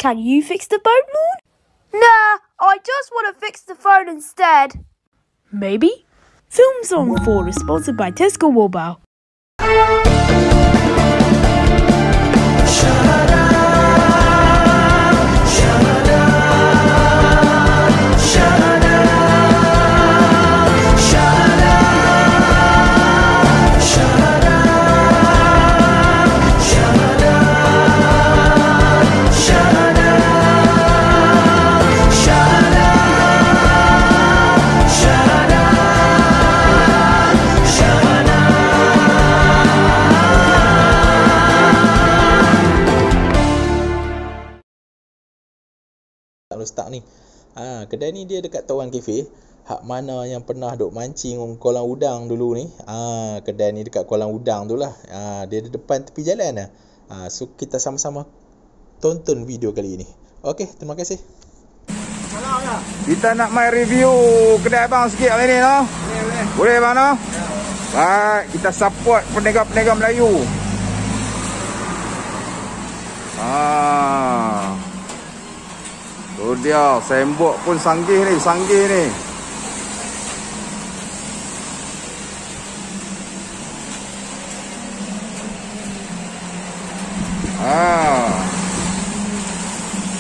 Can you fix the phone, Lord? Nah, I just want to fix the phone instead. Maybe. Film Song 4 is sponsored by Tesco Mobile. Start ni. Kedai ni dia dekat Tawan Cafe. Hak mana yang pernah duk mancing kolam udang dulu ni. Kedai ni dekat kolam udang tu lah. Dia di depan tepi jalan lah. So kita sama-sama tonton video kali ni. Okey, terima kasih. Kita nak main review kedai abang sikit hari ni, no? Boleh bang, no? Baik, kita support peniaga-peniaga Melayu. Tu dia, sembok pun sanggih ni.